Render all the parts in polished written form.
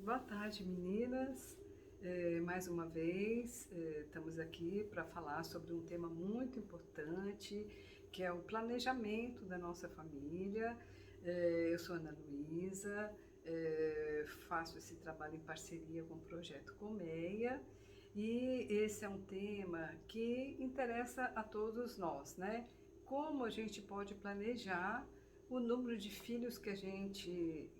Boa tarde, meninas. Mais uma vez, estamos aqui para falar sobre um tema muito importante, que é o planejamento da nossa família. Eu sou Ana Luísa, faço esse trabalho em parceria com o Projeto Colmeia, e esse é um tema que interessa a todos nós, né? Como a gente pode planejar o número de filhos que a gente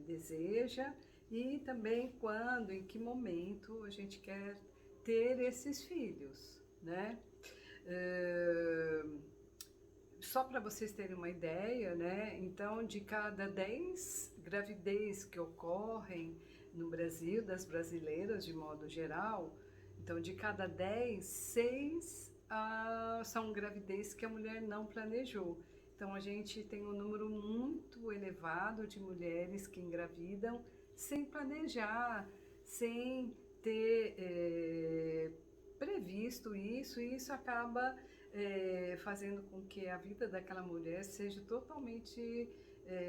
deseja e também quando, em que momento a gente quer ter esses filhos, né? Eh, Só para vocês terem uma ideia, né? Então, de cada 10 gravidez que ocorrem no Brasil, das brasileiras de modo geral, então de cada 10, 6 são gravidez que a mulher não planejou. Então a gente tem um número muito elevado de mulheres que engravidam sem planejar, sem ter previsto isso, e isso acaba fazendo com que a vida daquela mulher seja totalmente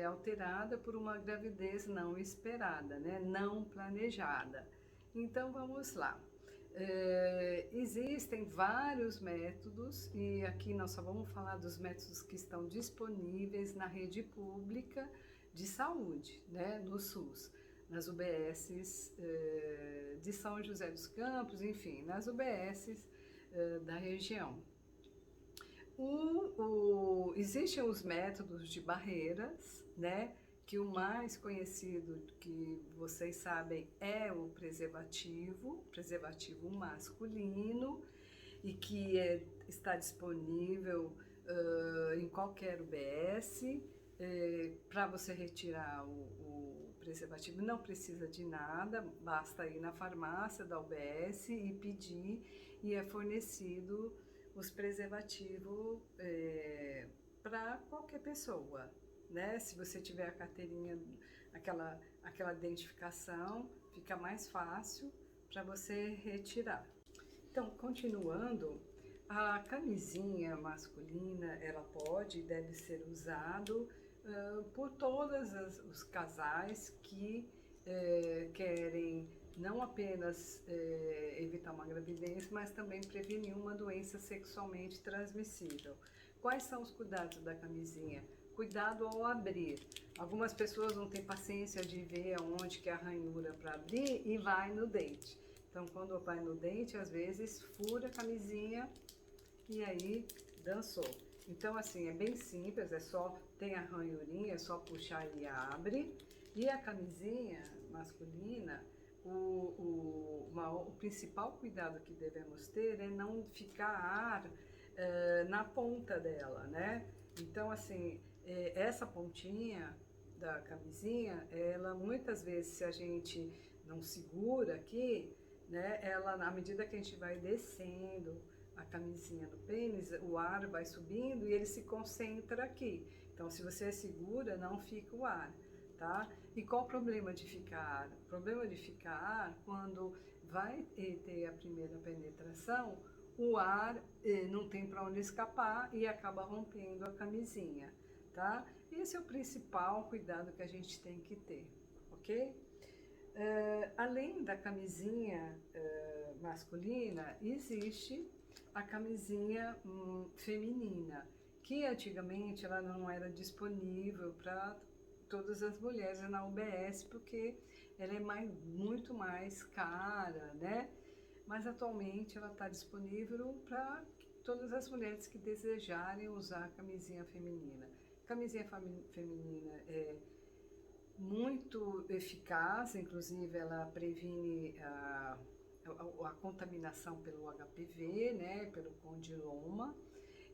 alterada por uma gravidez não esperada, né? Não planejada. Então vamos lá. Existem vários métodos e aqui nós só vamos falar dos métodos que estão disponíveis na rede pública de saúde, né, no SUS, nas UBSs de São José dos Campos, enfim, nas UBSs da região. Existem os métodos de barreiras, né? Que o mais conhecido, que vocês sabem, é o preservativo masculino, e que está disponível em qualquer UBS. Para você retirar o preservativo não precisa de nada, basta ir na farmácia da UBS e pedir, e é fornecido os preservativos para qualquer pessoa, né? Se você tiver a carteirinha, aquela identificação, fica mais fácil para você retirar. Então, continuando, a camisinha masculina, ela pode e deve ser usado por todos os casais que querem não apenas evitar uma gravidez, mas também prevenir uma doença sexualmente transmissível. Quais são os cuidados da camisinha? Cuidado ao abrir. Algumas pessoas não têm paciência de ver aonde que é a ranhura para abrir e vai no dente. Então, quando vai no dente, às vezes fura a camisinha e aí dançou. Então, assim, é bem simples, é só, tem a ranhurinha, é só puxar e abre. E a camisinha masculina, o principal cuidado que devemos ter é não ficar ar na ponta dela, né? Então, assim, essa pontinha da camisinha, ela muitas vezes, se a gente não segura aqui, né, ela, à medida que a gente vai descendo a camisinha do pênis, o ar vai subindo e ele se concentra aqui. Então, se você segura, não fica o ar, tá? E qual o problema de ficar ar? O problema de ficar ar, quando vai ter a primeira penetração, o ar não tem para onde escapar e acaba rompendo a camisinha, tá? Esse é o principal cuidado que a gente tem que ter, ok? Além da camisinha masculina, existe a camisinha feminina, que antigamente ela não era disponível para todas as mulheres na UBS, porque ela é muito mais cara, né? Mas atualmente ela está disponível para todas as mulheres que desejarem usar a camisinha feminina. Camisinha feminina é muito eficaz, inclusive ela previne a contaminação pelo HPV, né, pelo condiloma,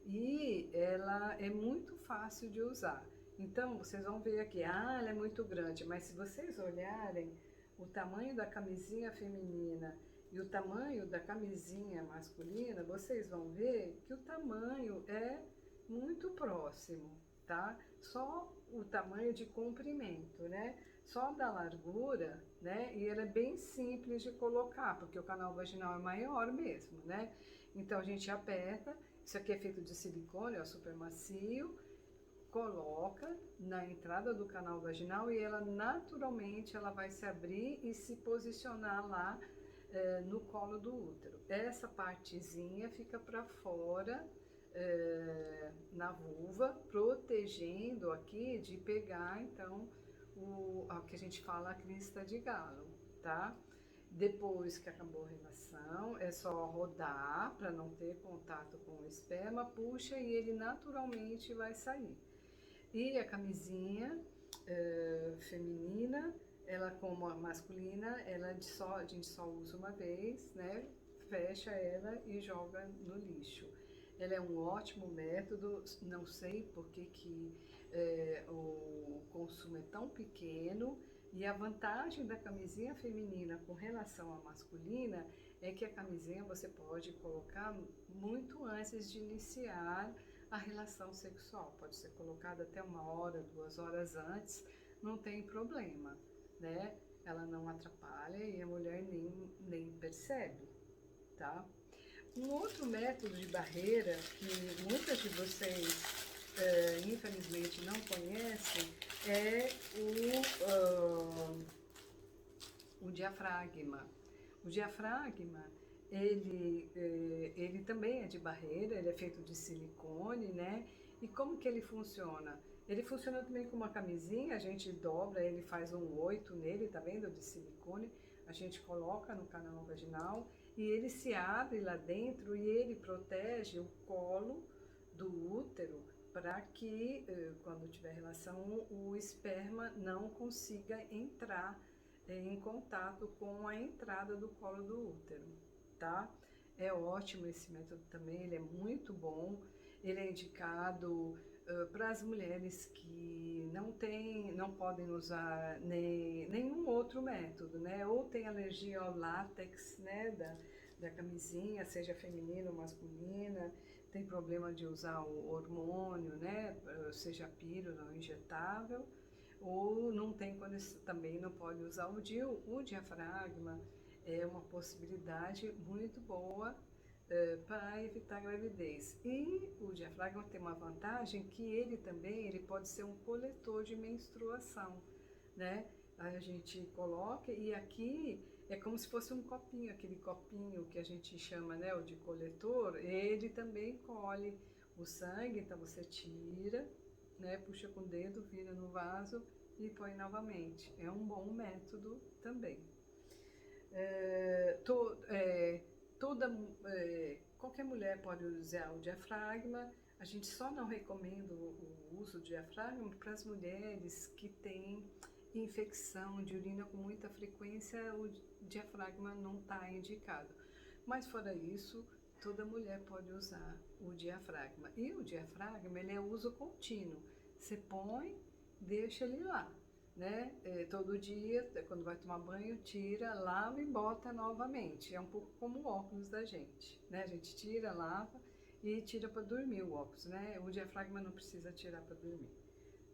e ela é muito fácil de usar. Então, vocês vão ver aqui, ela é muito grande, mas se vocês olharem o tamanho da camisinha feminina e o tamanho da camisinha masculina, vocês vão ver que o tamanho é muito próximo, tá? Só o tamanho de comprimento, né? Só da largura, né? E ele é bem simples de colocar, porque o canal vaginal é maior mesmo, né? Então a gente aperta, isso aqui é feito de silicone, é super macio, coloca na entrada do canal vaginal e ela naturalmente ela vai se abrir e se posicionar lá no colo do útero. Essa partezinha fica para fora na vulva, protegendo aqui de pegar então o que a gente fala a crista de galo, tá? Depois que acabou a relação, é só rodar para não ter contato com o esperma, puxa e ele naturalmente vai sair. E a camisinha feminina, ela como a masculina, a gente só usa uma vez, né? Fecha ela e joga no lixo. Ela é um ótimo método, não sei por que o consumo é tão pequeno. E a vantagem da camisinha feminina com relação à masculina é que a camisinha você pode colocar muito antes de iniciar a relação sexual. Pode ser colocada até 1 hora, 2 horas antes, não tem problema, né? Ela não atrapalha e a mulher nem percebe, tá? Um outro método de barreira que muitas de vocês infelizmente não conhecem é o diafragma. O diafragma, ele também é de barreira, ele é feito de silicone, né? E como que ele funciona? Ele funciona também com uma camisinha, a gente dobra, ele faz um 8 nele, tá vendo? De silicone, a gente coloca no canal vaginal e ele se abre lá dentro e ele protege o colo do útero para que, quando tiver relação, o esperma não consiga entrar em contato com a entrada do colo do útero, tá? É ótimo esse método também, ele é muito bom, ele é indicado para as mulheres que não podem usar nenhum outro método, né? Ou tem alergia ao látex, né, da camisinha, seja feminina ou masculina, tem problema de usar o hormônio, né, seja pílula ou injetável, ou não tem condição, também não pode usar o DIU. O diafragma é uma possibilidade muito boa para evitar a gravidez. E o diafragma tem uma vantagem que ele pode ser um coletor de menstruação, né? A gente coloca e aqui é como se fosse um copinho, aquele copinho que a gente chama, né, o de coletor, ele também colhe o sangue, então você tira, né, puxa com o dedo, vira no vaso e põe novamente. É um bom método também. Qualquer mulher pode usar o diafragma, a gente só não recomenda o uso do diafragma para as mulheres que têm infecção de urina com muita frequência, o diafragma não está indicado. Mas fora isso, toda mulher pode usar o diafragma. E o diafragma, ele é uso contínuo. Você põe, deixa ele lá, né? Todo dia, quando vai tomar banho, tira, lava e bota novamente. É um pouco como o óculos da gente, né? A gente tira, lava e tira para dormir o óculos, né? O diafragma não precisa tirar para dormir,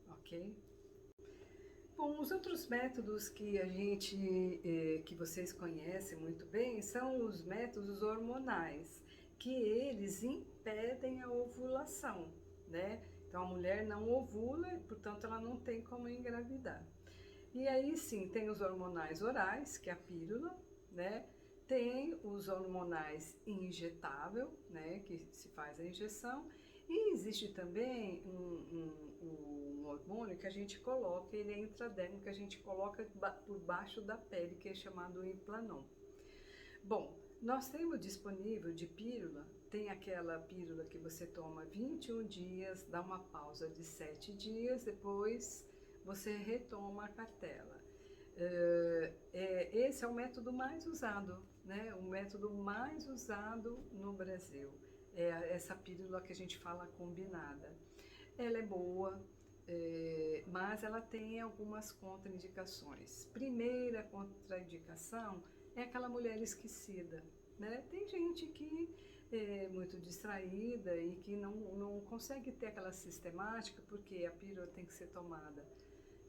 ok? Bom, os outros métodos que que vocês conhecem muito bem, são os métodos hormonais, que eles impedem a ovulação, né? Então a mulher não ovula, portanto ela não tem como engravidar. E aí sim, tem os hormonais orais, que é a pílula, né? Tem os hormonais injetável, né? Que se faz a injeção. E existe também um hormônio que a gente coloca, ele é intradérmico, que a gente coloca por baixo da pele, que é chamado Implanon. Bom, nós temos disponível de pílula, tem aquela pílula que você toma 21 dias, dá uma pausa de 7 dias, depois você retoma a cartela. Esse é o método mais usado, né? O método mais usado no Brasil. É essa pílula que a gente fala combinada. Ela é boa, mas ela tem algumas contraindicações. Primeira contraindicação é aquela mulher esquecida, né? Tem gente que é muito distraída e que não consegue ter aquela sistemática, porque a pílula tem que ser tomada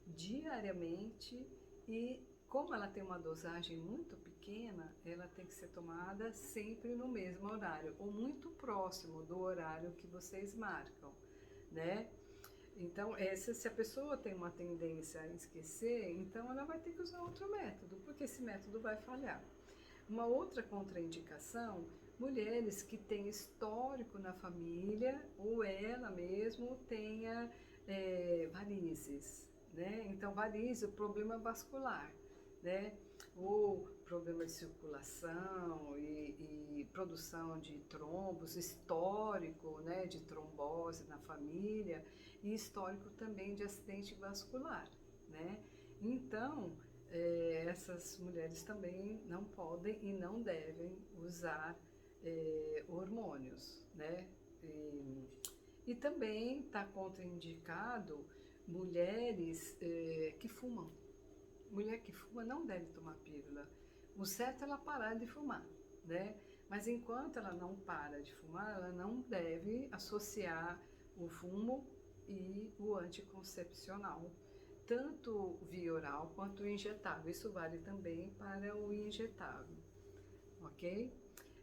diariamente e como ela tem uma dosagem muito pequena, ela tem que ser tomada sempre no mesmo horário ou muito próximo do horário que vocês marcam, né? Então, se a pessoa tem uma tendência a esquecer, então ela vai ter que usar outro método, porque esse método vai falhar. Uma outra contraindicação, mulheres que têm histórico na família ou ela mesmo tenha varizes, né? Então, varizes, o problema vascular, né? Ou problema de circulação e produção de trombos, histórico, né, de trombose na família e histórico também de acidente vascular, né? Então, essas mulheres também não podem e não devem usar hormônios, né? E também está contraindicado mulheres que fumam. Mulher que fuma não deve tomar pílula. O certo é ela parar de fumar, né? Mas enquanto ela não para de fumar, ela não deve associar o fumo e o anticoncepcional, tanto via oral quanto injetável. Isso vale também para o injetável, ok?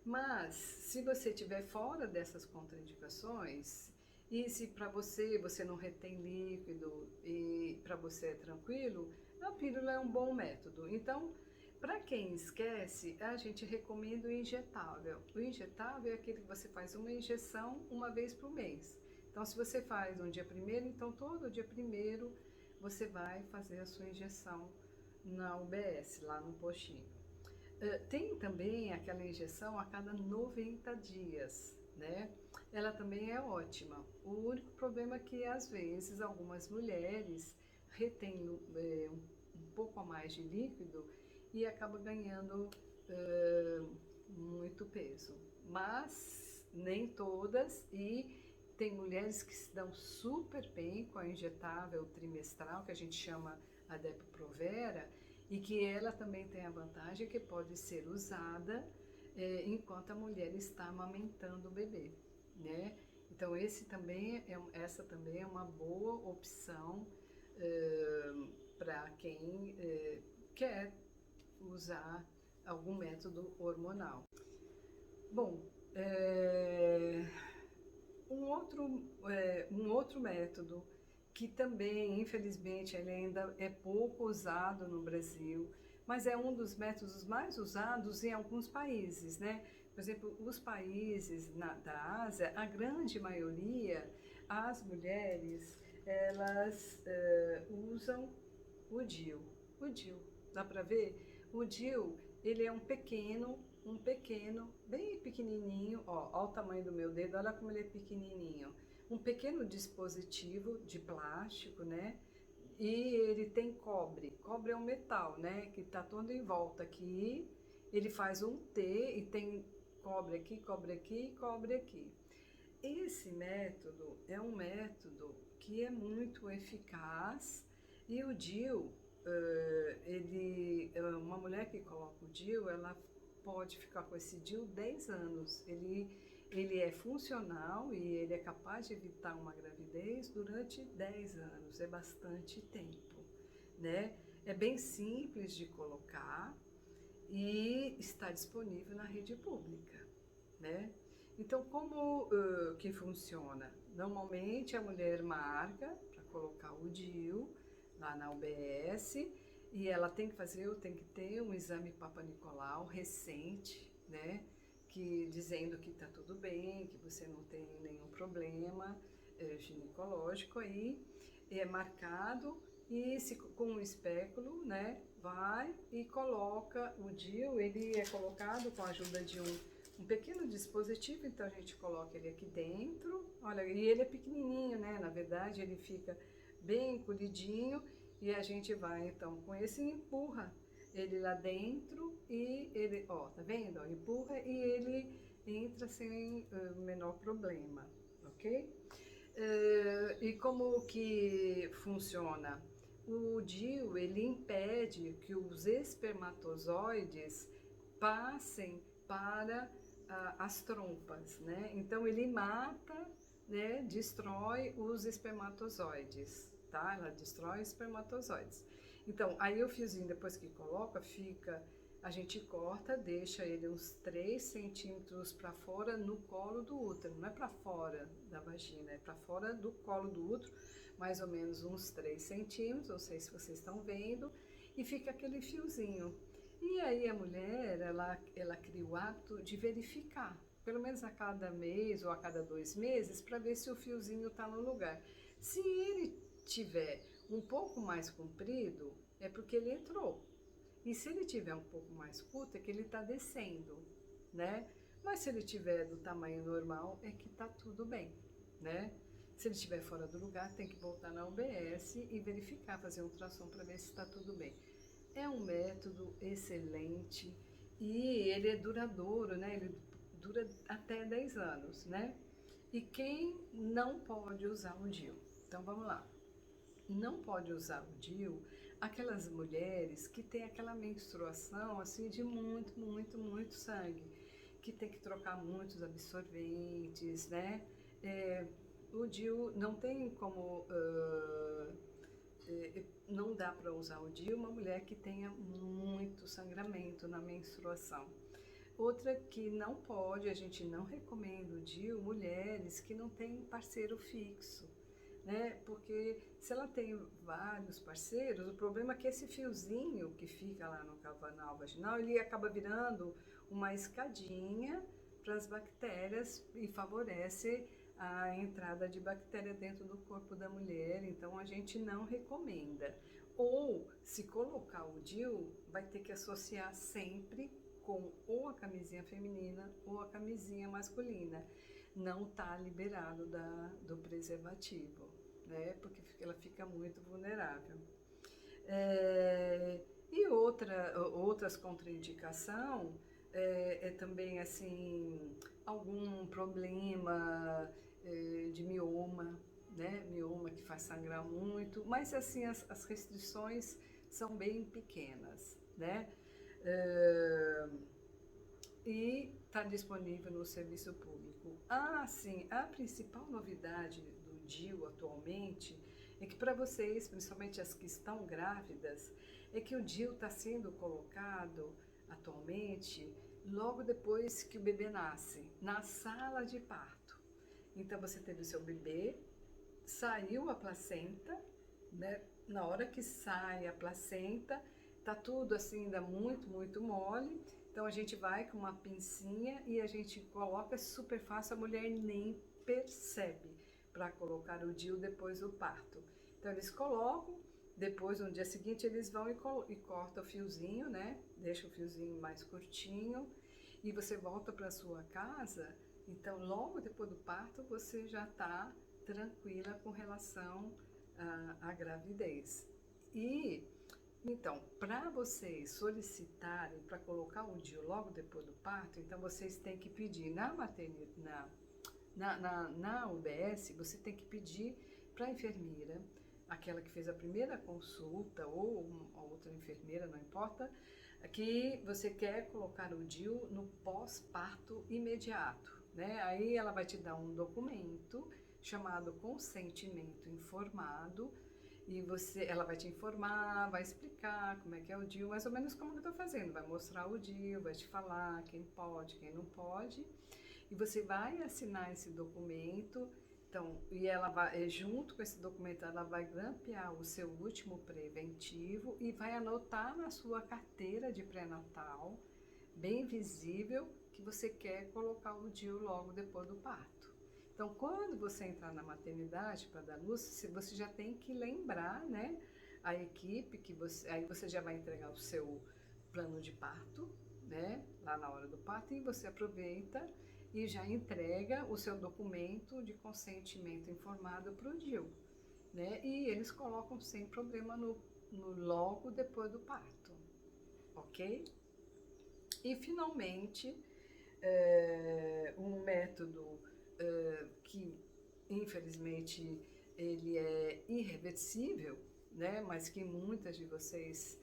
Mas se você estiver fora dessas contraindicações e se para você não retém líquido e para você é tranquilo, a pílula é um bom método. Então, para quem esquece, a gente recomenda o injetável. O injetável é aquele que você faz uma injeção uma vez por mês. Então, se você faz no dia 1º, então todo dia 1º você vai fazer a sua injeção na UBS, lá no postinho. Tem também aquela injeção a cada 90 dias, né? Ela também é ótima. O único problema é que, às vezes, algumas mulheres retêm um pouco a mais de líquido e acaba ganhando muito peso. Mas nem todas, e tem mulheres que se dão super bem com a injetável trimestral, que a gente chama a Depo-Provera, e que ela também tem a vantagem que pode ser usada enquanto a mulher está amamentando o bebê, né? Então essa também é uma boa opção para quem quer usar algum método hormonal. Bom, um outro método que também, infelizmente, ele ainda é pouco usado no Brasil, mas é um dos métodos mais usados em alguns países, né? Por exemplo, os países da Ásia, a grande maioria, as mulheres, elas usam o DIU. O DIU, dá para ver? O DIU, ele é um pequeno, bem pequenininho, ó o tamanho do meu dedo, olha como ele é pequenininho. Um pequeno dispositivo de plástico, né? E ele tem cobre. Cobre é um metal, né? Que está todo em volta aqui. Ele faz um T e tem cobre aqui, cobre aqui e cobre aqui. Esse método é um método que é muito eficaz e o DIU, uma mulher que coloca o DIU, ela pode ficar com esse DIU 10 anos. Ele é funcional e ele é capaz de evitar uma gravidez durante 10 anos, é bastante tempo, né? É bem simples de colocar e está disponível na rede pública, né? Então, como que funciona? Normalmente a mulher marca para colocar o DIU lá na UBS e ela tem que ter um exame Papa Nicolau recente, né? Dizendo que está tudo bem, que você não tem nenhum problema ginecológico, aí é marcado e com um espéculo, né, vai e coloca o DIU. Ele é colocado com a ajuda de um pequeno dispositivo, então a gente coloca ele aqui dentro, olha, e ele é pequenininho, né, na verdade ele fica bem encolhidinho e a gente vai então com esse empurra ele lá dentro e ele, ó, tá vendo? Ó, empurra e ele entra sem o menor problema, ok? E como que funciona? O DIU, ele impede que os espermatozoides passem para as trompas, né? Então ele mata, né, destrói os espermatozoides, tá? Ela destrói os espermatozoides. Então, aí o fiozinho, depois que coloca, a gente corta, deixa ele uns 3 centímetros para fora no colo do útero, não é para fora da vagina, é para fora do colo do útero, mais ou menos uns 3 centímetros, não sei se vocês estão vendo, e fica aquele fiozinho. E aí a mulher, ela cria o hábito de verificar, pelo menos a cada mês ou a cada 2 meses, para ver se o fiozinho está no lugar. Se ele tiver um pouco mais comprido, é porque ele entrou. E se ele tiver um pouco mais curto, é que ele está descendo, né? Mas se ele tiver do tamanho normal, é que está tudo bem, né? Se ele estiver fora do lugar, tem que voltar na UBS e verificar, fazer um ultrassom para ver se está tudo bem. É um método excelente e ele é duradouro, né? Ele dura até 10 anos, né? E quem não pode usar o DIU? Então vamos lá. Não pode usar o DIU aquelas mulheres que têm aquela menstruação assim de muito sangue, que tem que trocar muitos absorventes, né? O DIU não tem como, não dá para usar o DIU uma mulher que tenha muito sangramento na menstruação. Outra que não pode, a gente não recomenda o DIU, mulheres que não têm parceiro fixo, né? Porque se ela tem vários parceiros, o problema é que esse fiozinho que fica lá no canal vaginal, ele acaba virando uma escadinha para as bactérias e favorece a entrada de bactéria dentro do corpo da mulher, então a gente não recomenda. Ou, se colocar o DIU, vai ter que associar sempre com ou a camisinha feminina ou a camisinha masculina. Não está liberado do preservativo, né? Porque ela fica muito vulnerável. E outras contraindicações é também assim algum problema de mioma, né? Mioma que faz sangrar muito, mas assim as restrições são bem pequenas, né? E está disponível no serviço público. Sim, a principal novidade do DIU atualmente é que para vocês, principalmente as que estão grávidas, é que o DIU está sendo colocado atualmente logo depois que o bebê nasce, na sala de parto. Então você teve o seu bebê, saiu a placenta, né? Na hora que sai a placenta, tá tudo assim ainda muito mole. Então a gente vai com uma pincinha e a gente coloca, é super fácil, a mulher nem percebe para colocar o DIU depois do parto. Então eles colocam, depois no dia seguinte eles vão e cortam o fiozinho, né? Deixa o fiozinho mais curtinho e você volta para sua casa. Então logo depois do parto você já está tranquila com relação à gravidez. Então, para vocês solicitarem para colocar o DIU logo depois do parto, então vocês têm que pedir na maternidade, na UBS, você tem que pedir para a enfermeira, aquela que fez a primeira consulta, ou uma outra enfermeira, não importa, que você quer colocar o DIU no pós-parto imediato, né? Aí ela vai te dar um documento chamado consentimento informado, e ela vai te informar, vai explicar como é que é o DIU, mais ou menos como eu estou fazendo, vai mostrar o DIU, vai te falar quem pode, quem não pode, e você vai assinar esse documento. Então, e ela vai, junto com esse documento, ela vai grampear o seu último preventivo e vai anotar na sua carteira de pré-natal, bem visível, que você quer colocar o DIU logo depois do parto. Então, quando você entrar na maternidade para dar luz, você já tem que lembrar, né, a equipe, aí você já vai entregar o seu plano de parto, né, lá na hora do parto, e você aproveita e já entrega o seu documento de consentimento informado para o DIU, né, e eles colocam sem problema no logo depois do parto, ok? E, finalmente, um método que infelizmente ele é irreversível, né, mas que muitas de vocês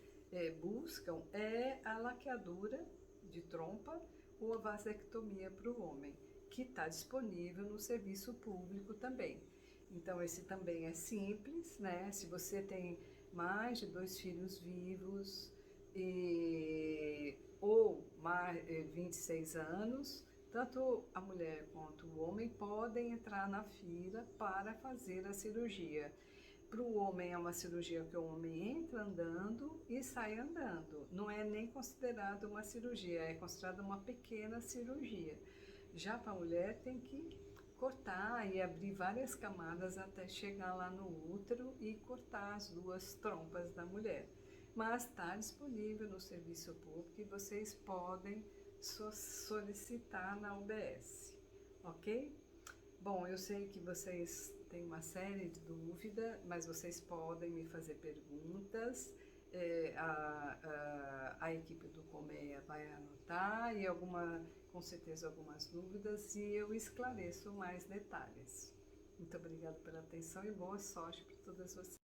buscam, é a laqueadura de trompa ou a vasectomia para o homem, que está disponível no serviço público também. Então esse também é simples, né? Se você tem mais de 2 filhos vivos ou mais 26 anos, tanto a mulher quanto o homem podem entrar na fila para fazer a cirurgia. Para o homem é uma cirurgia que o homem entra andando e sai andando. Não é nem considerado uma cirurgia, é considerada uma pequena cirurgia. Já para a mulher tem que cortar e abrir várias camadas até chegar lá no útero e cortar as duas trompas da mulher. Mas está disponível no serviço público e vocês podem solicitar na UBS, ok? Bom, eu sei que vocês têm uma série de dúvidas, mas vocês podem me fazer perguntas. A equipe do Colmeia vai anotar e com certeza algumas dúvidas, e eu esclareço mais detalhes. Muito obrigada pela atenção e boa sorte para todas vocês.